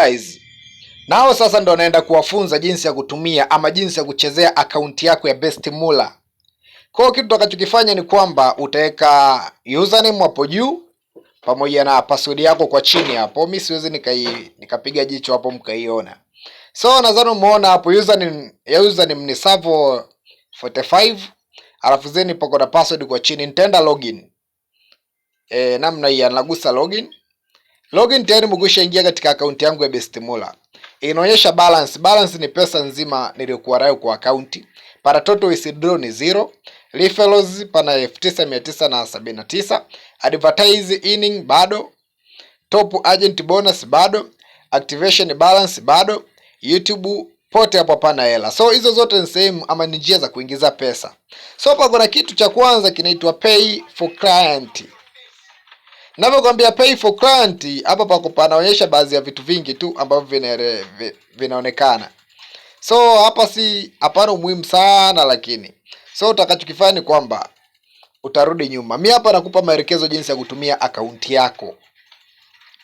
Guys, nao sasa ndo naenda kuwafunza jinsi ya kutumia ama jinsi ya kuchezea akaunti yako ya Best Mullah. Kwa hiyo kitu utakachokifanya ni kwamba utaweka username hapo juu pamoja na password yako kwa chini hapo. Mimi siwezi nikapiga jicho hapo mkaiona. So nadhani umeona hapo username ni Savo 45, alafu zeni pako na password kwa chini. Nitaenda login. Namna hii anagusa login. Login tayari mkwisha ingia katika akaunti yangu ya Best Mullah. Inaonyesha balance. Balance ni pesa nzima niliyokuwa nayo kwa akaunti. Para total withdraw ni 0. Referrals pana 9979. Advertise earning bado. Top agent bonus bado. Activation balance bado. YouTube pote hapo pana hela. So hizo zote ni sehemu ama ni njia za kuingiza pesa. So hapa kuna kitu cha kwanza kinaitwa pay for client. Navyokwambia pay for client, hapa pako panaonyesha baadhi ya vitu vingi tu ambavyo vinaonekana. So hapa si hapana umuhimu sana, lakini so utakachokifanya ni kwamba utarudi nyuma. Mimi hapa nakupa maelekezo jinsi ya kutumia akaunti yako.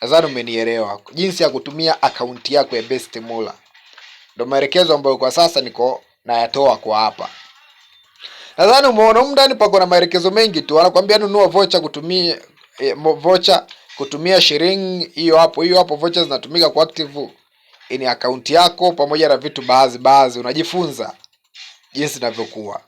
Nadhani umenielewa. Jinsi ya kutumia akaunti yako ya Best Mullah. Ndio maelekezo ambayo kwa sasa niko nayatoa kwa hapa. Nadhani umeona ndani pako na maelekezo mengi tu. Anakuambia nunua voucher kutumia shilingi hiyo hapo voucher zinatumika kwa active in account yako pamoja na vitu baadhi unajifunza jinsi inavyokuwa.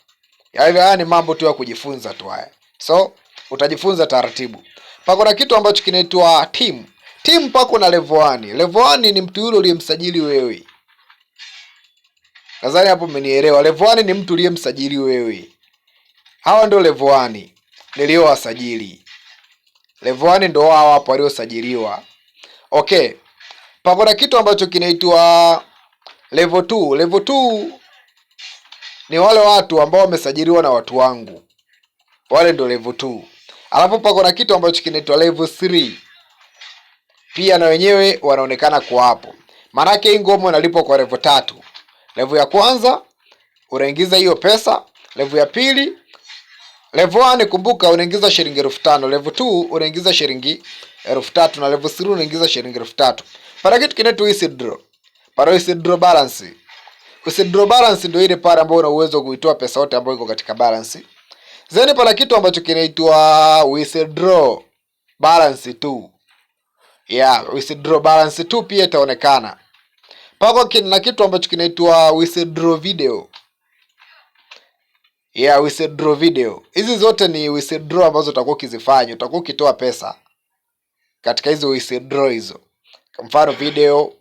Haya ni mambo tu ya kujifunza tu haya. So utajifunza taratibu. Pako na kitu ambacho kinaitwa team. Team pako na level 1. Level 1 ni mtu yule uliyemsajili wewe. Nadhani hapo umenielewa. Level 1 ni mtu uliyemsajili wewe. Hawa ndio level 1 niliowasajili. Level 1 ndio hao hapo waliosajiliwa. Okay. Pako na kitu ambacho kinaitwa level 2. Level 2 ni wale watu ambao wamesajiliwa na watu wangu. Wale ndio level 2. Alafu pako na kitu ambacho kinaitwa level 3. Pia na wenyewe wanaonekana kwa hapo. Maana hii ngoma inalipwa kwa level 3. Level ya kwanza unaingiza hiyo pesa, level ya pili level 1 kumbuka unaingiza shilingi 5000, level 2 unaingiza shilingi 3000 na level 3 unaingiza shilingi 3000. Para kitu kinaitwa withdraw. Para withdraw balance. Withdraw balance ndio ile pale ambayo una uwezo kuitoa pesa yote ambayo iko katika balance. Zeni para kitu ambacho kinaitwa withdraw balance 2. Withdraw balance 2 pia itaonekana. Pako na kitu ambacho kinaitwa withdraw video. Withdraw video. Hizi zote ni withdraw ambazo utakuwa ukizifanya, utakuwa ukitoa pesa katika hizo withdraw hizo. Kwa mfano video,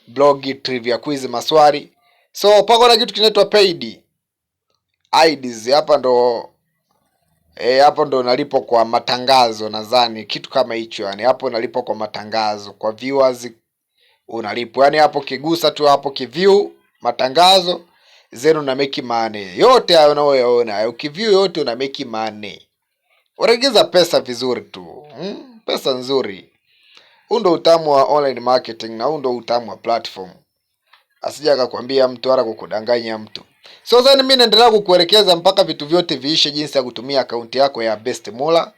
blog, trivia, quiz, maswali. So pako na kitu kinaitwa paid IDs. Hapo ndo nalipo kwa matangazo, nadhani kitu kama hicho. Yani hapo nalipo kwa matangazo, kwa viewers unalipo. Yani hapo kigusa tu hapo kiview matangazo zenu na make money. Yote hayo unayoona, ukiview yote una make money. Unaingiza pesa vizuri tu. Pesa nzuri. Huu ndo utamu wa online marketing na huu ndo utamu wa platform. Asija akakwambia mtu wala kukudanganya mtu. So then mimi naendelea kukuelekeza mpaka vitu vyote viishe jinsi ya kutumia akaunti yako ya Best Mullah.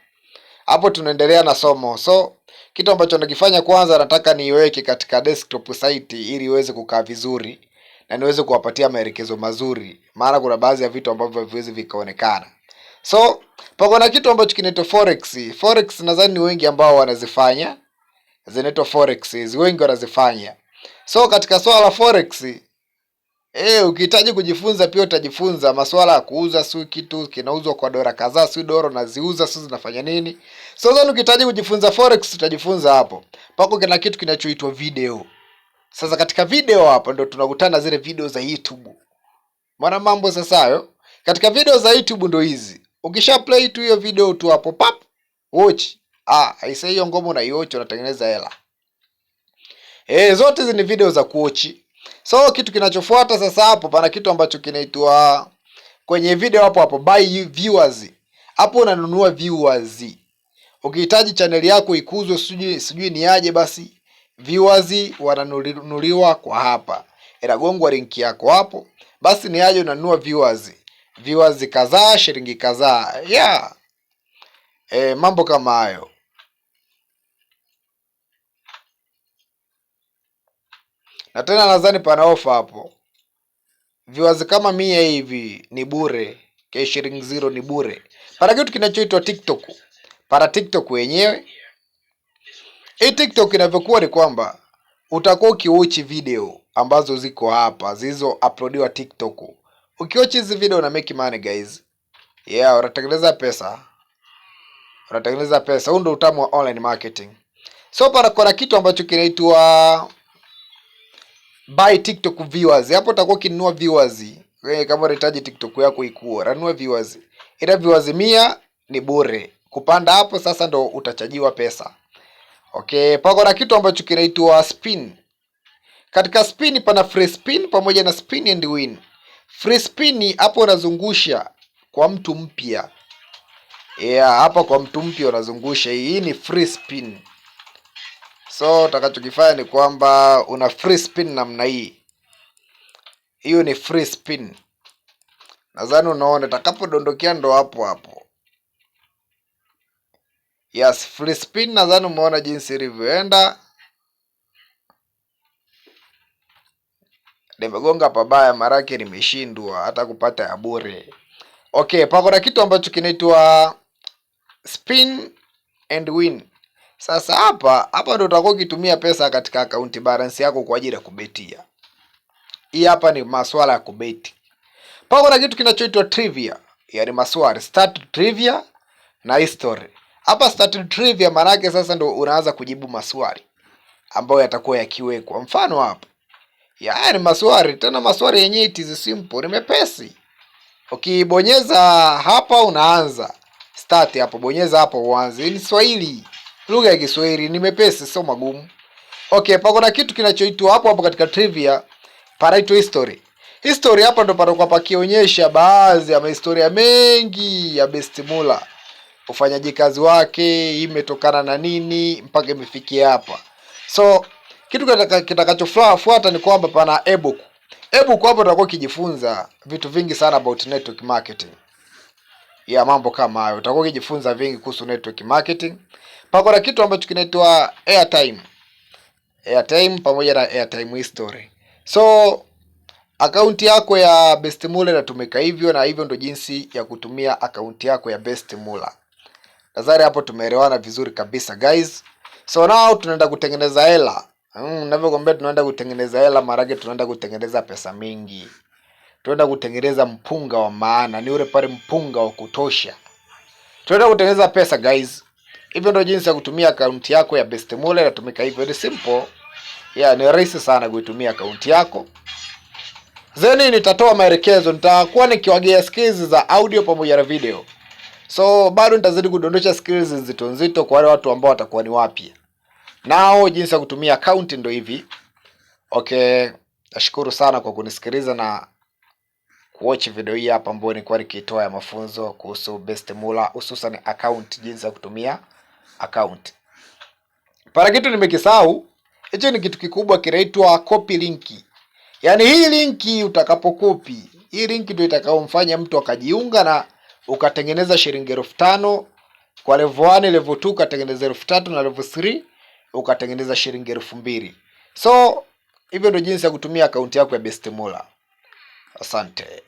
Hapo tunaendelea na somo. So kitu ambacho nakifanya kwanza, nataka niiweke katika desktop site ili iweze kukaa vizuri na niweze kuwapatia maelekezo mazuri, maana kuna baadhi ya vitu ambavyo haviwezi vikaonekana. So pako na kitu ambacho kinaitwa forex. Forex nadhani wengi ambao wanazifanya. Zinaitwa forex, wengi wanazifanya. So katika swala la forex, ukihitaji kujifunza pia utajifunza masuala ya kuuza, si kitu kinauzwa kwa dola kadhaa, si dola naziuza, si zinafanya nini. So then ukihitaji kujifunza forex utajifunza hapo. Pako kuna kitu kinachoitwa video. Sasa katika video hapo ndo tunakutana zile video za YouTube. Maana mambo sasa hayo. Katika video za YouTube ndo hizi. Ukisha play tu hiyo video tu hapo pap, watch. Aisee, hiyo ngoma unaiwatch unatengeneza hela. Zote hizi ni video za kuwatch. So kitu kinachofuata sasa hapo pana kitu ambacho kinaitwa kwenye video hapo buy viewers. Hapo unanunua viewers. Ukihitaji channel yako ikuzwe sijui ni aje, basi viewers wananunuliwa kwa hapa. Inagongwa link yako hapo. Basi ni aje unanunua viewers. Viewers kadhaa, shilingi kadhaa. Mambo kama hayo. Na tena nadhani pana ofa hapo. Viewers kama 100 hivi ni bure. Sharing zero ni bure. Para kitu kinachoitwa TikTok. Para TikTok wenyewe. Hii TikTok inavyokuwa ni kwamba utakuwa ukiwatch video ambazo ziko hapa, zilizo uploadiwa TikTok. Ukiwatch hizi video una make money guys. Yeah, unatengeneza pesa. Unatengeneza pesa. Huo ndio utamu wa online marketing. So para kuna kitu ambacho kinaitwa buy TikTok viewers. Hapo utakuwa ukinunua viewers. Wewe kama unahitaji TikTok yako ikue, ranunua viewers. Ila viewers 100 ni bure. Kupanda hapo sasa ndo utachajiwa pesa. Okay, pako na kitu ambacho kinaitwa spin. Katika spin pana free spin pamoja na spin and win. Free spin hapo unazungusha kwa mtu mpya. Yeah, hapa kwa mtu mpya unazungusha. Hii ni free spin. So utakachokifanya ni kwamba una free spin namna hii. Hiyo ni free spin. Nadhani unaona itakapodondokea ndo hapo hapo. Yes, free spin nadhani umeona jinsi ilivyoenda. Nimegonga pabaya marake nimeshindwa hata kupata ya bure. Okay, pako na kitu ambacho kinaitwa spin and win. Sasa hapa ndo utakuwa ukitumia pesa katika account balance yako kwa ajili ya kubetia. Hii hapa ni masuala ya kubeti. Pako na kitu kinachoitwa trivia, yani maswali, start trivia na history. Hapa start trivia maana yake sasa ndo unaanza kujibu maswali ambayo yatakuwa yakiwekwa. Mfano hapa. Yaani maswali, tena maswali yenyewe it is simple, ni mepesi. Ukibonyeza hapa unaanza. Start hapo, bonyeza hapo uanze. Ni Swahili. Lugha ya Kiswahili ni mepesi, sio magumu. Okay, pako na kitu kinachoitwa hapo katika trivia, paraitwa history. History hapa ndo patakuwa pakionyesha baadhi ya historia mengi ya Best Muller. Ufanyaji kazi wake, imetokana na nini mpaka imefikia hapa. So, kitu kitakachofuata ni kwamba pana ebook. Ebook hapo utakuwa ukijifunza vitu vingi sana about network marketing. Ya mambo kama hayo. Utakuwa ukijifunza vingi kuhusu network marketing. Pako na kitu ambacho kinaitwa airtime. Airtime pamoja na airtime history. So, akaunti yako ya Best Muller inatumika hivyo, na hivyo ndo jinsi ya kutumia akaunti yako ya Best Muller. Nadhani hapo tumeelewana vizuri kabisa guys. So now tunaenda kutengeneza hela. Ninavyokuambia tunaenda kutengeneza hela, marage tunaenda kutengeneza pesa mingi. Tunaenda kutengeneza mpunga wa maana, ni ule pale mpunga wa kutosha. Tunaenda kutengeneza pesa guys. Hivyo ndio jinsi ya kutumia akaunti yako ya Best Muller, inatumika hivyo, ni simple. Yeah, ni rahisi sana kuitumia akaunti yako. Zeni nitatoa maelekezo, nitakuwa nikiwagea skills za audio pamoja na video. So bado nitazidi kudondosha skills nzito kwa wale watu ambao watakuwa ni wapya. Nao jinsi ya kutumia account ndio hivi. Okay, nashukuru sana kwa kunisikiliza na kuwatch video hii hapa ambayo nilikuwa nikitoa ya mafunzo kuhusu Best Muller, hususan account, jinsi ya kutumia account. Para kitu nimekisahau, hicho ni kitu kikubwa kinaitwa copy link. Yaani hii linki utakapokopi, hii linki ndio itakayomfanya mtu akajiunga na ukatengeneza shilingi 5,000 kwa level 1, level 2 ukatengeneza 3,000 na level 3 ukatengeneza shilingi 2,000. So hivyo ndio jinsi ya kutumia akaunti yako ya Best Muller. Asante.